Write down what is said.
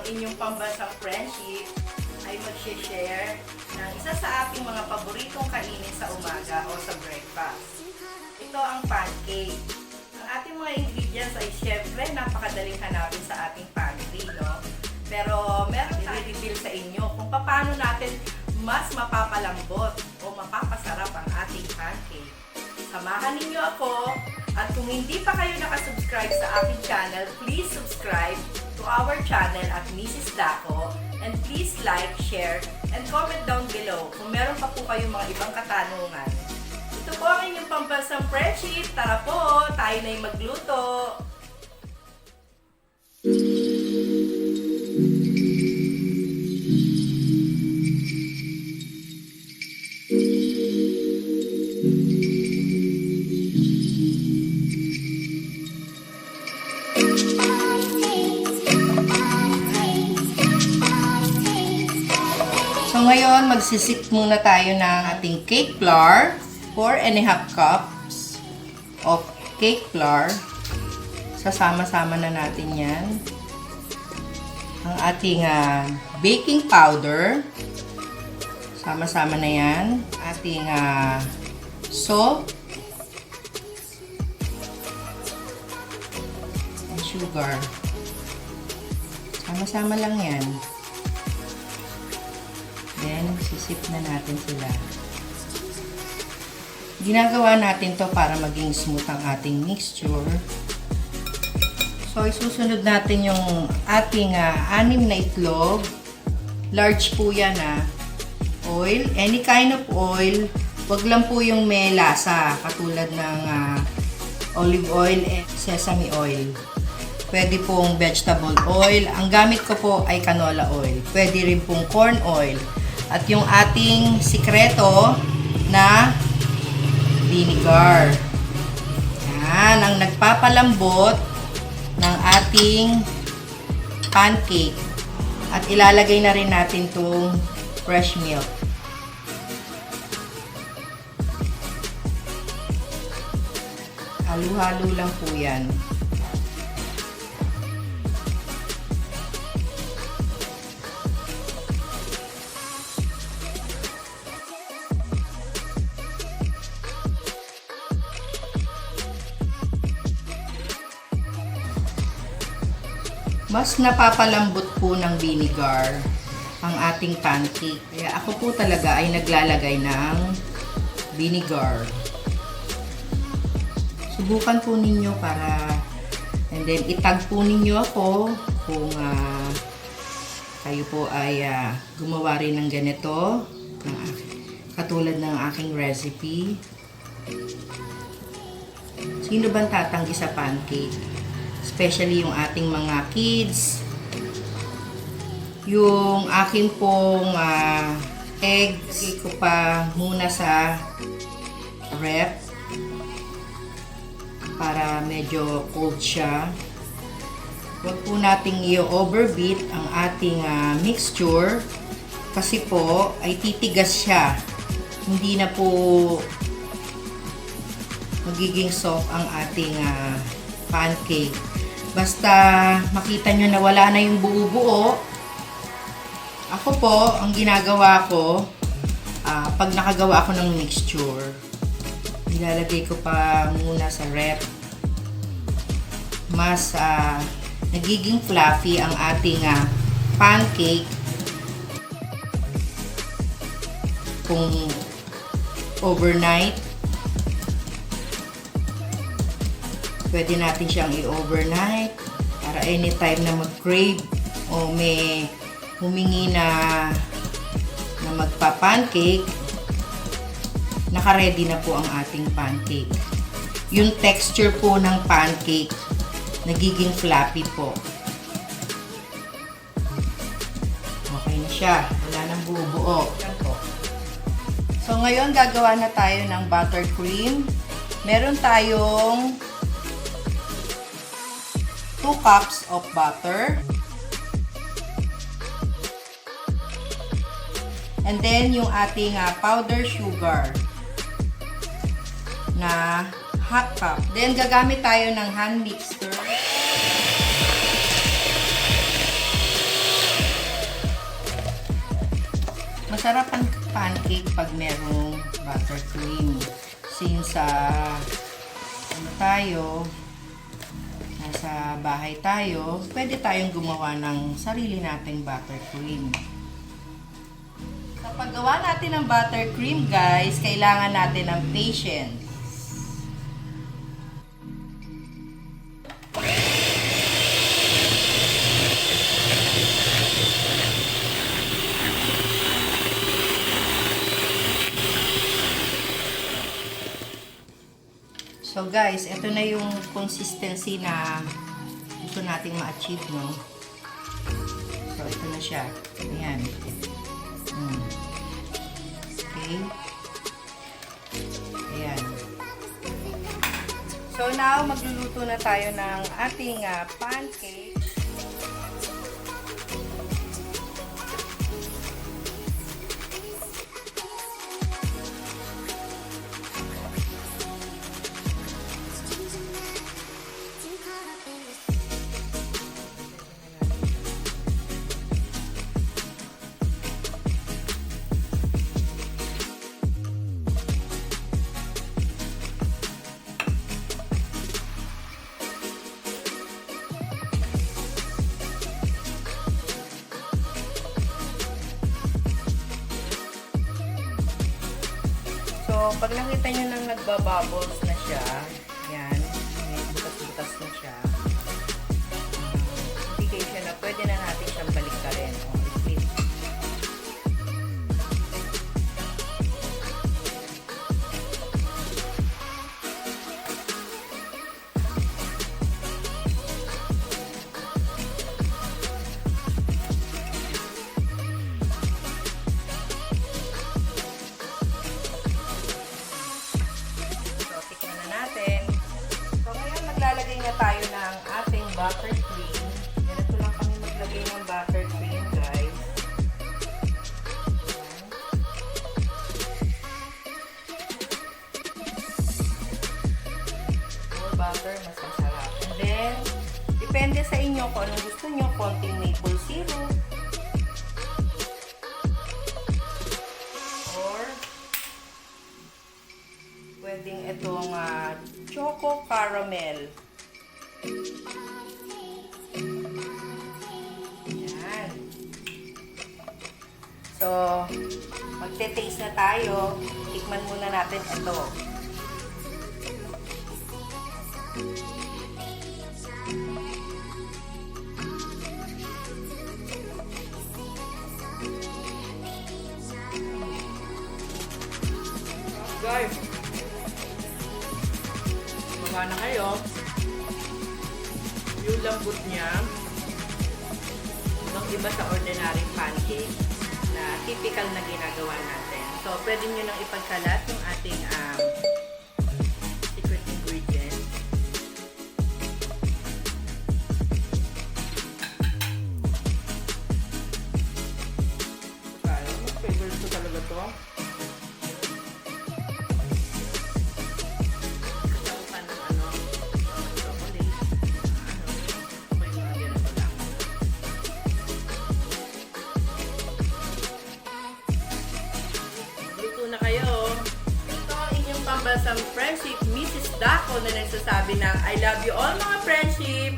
inyong pambansang friendship ay mag-share ng isa sa ating mga paboritong kainin sa umaga o sa breakfast. Ito ang pancake. Ang ating mga ingredients ay syempre napakadaling hanapin sa ating pantry, no? Pero meron tayong i-reveal sa inyo kung paano natin mas mapapalambot o mapapasarap ang ating pancake. Samahan ninyo ako, at kung hindi pa kayo nakasubscribe sa aking channel, please subscribe to our channel at Mrs. Daco, and please like, share, and comment down below kung meron pa po kayong mga ibang katanungan. Ito po ang inyong pambansang friendship. Tara po, tayo na'y magluto! So ngayon, magsisip muna tayo ng ating cake flour. 4½ cups of cake flour. Sasama-sama na natin yan. Ang ating baking powder. Sama-sama na yan. Ating salt. And sugar. Sama-sama lang yan. Then, sisip na natin sila. Ginagawa natin to para maging smooth ang ating mixture. So, isusunod natin yung ating 6 na itlog. Large po yan Oil. Any kind of oil. Wag lang po yung may lasa. Katulad ng olive oil and sesame oil. Pwede pong vegetable oil. Ang gamit ko po ay canola oil. Pwede rin pong corn oil. At yung ating sikreto na vinegar. Yan, ang nagpapalambot ng ating pancake. At ilalagay na rin natin itong fresh milk. Halo-halo lang po yan. Mas napapalambot po ng vinegar ang ating pancake. Kaya ako po talaga ay naglalagay ng vinegar. Subukan po ninyo and then itag po ninyo ako kung kayo po ay gumawa rin ng ganito, katulad ng aking recipe. Sino bang tatanggi sa pancake? Especially yung ating mga kids. Yung akin pong eggs, lagay ko pa muna sa ref para medyo cold siya. Huwag po nating i-overbeat ang ating mixture kasi po ay titigas siya. Hindi na po magiging soft ang ating pancake. Basta makita nyo na wala na yung buo-buo. Ako po, ang ginagawa ko, pag nakagawa ako ng mixture, nilalagay ko pa muna sa ref. Mas nagiging fluffy ang ating pancake kung overnight. Pwede natin siyang i-overnight para anytime na mag-crave o may humingi na magpa-pancake, naka-ready na po ang ating pancake. Yung texture po ng pancake, nagiging fluffy po. Okay na siya. Wala nang buo-buo. So, ngayon gagawa na tayo ng buttercream. Meron tayong 2 cups of butter. And then, yung ating powder sugar na half cup. Then, gagamit tayo ng hand mixer. masarap ang pancake pag merong buttercream. Since ano tayo, nasa bahay tayo, pwede tayong gumawa ng sarili nating buttercream. Sa paggawa natin ng buttercream, guys, kailangan natin ng patience. So guys, ito na yung consistency na gusto nating ma-achieve, no? So ito na siya. Ayan. Okay. Ayan. So now, magluluto na tayo ng ating pancake. So, pag nakita nyo nang nagbabubbles na siya, yan, may butas-butas na siya, indication na pwede na natin siyang baliktarin. O, i-flip. Maglalagay na tayo ng ating buttercream. Ganito lang kami maglagay ng buttercream, guys. More butter, mas masarap. And then, depende sa inyo kung anong gusto nyo. Konting maple syrup. Or, pwedeng itong choco caramel. Ayan. So, magte-taste na tayo. Tikman muna natin ito. Guys, na kayo, yung lambot niya, ibang iba sa ordinary pancake na typical na ginagawa natin. So, pwede nyo nang ipagkalat yung ating secret ingredient. Ito tayo. Favorite ko talaga to. Na kayo. Ito ang inyong pambansang friendship, Mrs. Daco, na nagsasabi ng I love you all mga friendship.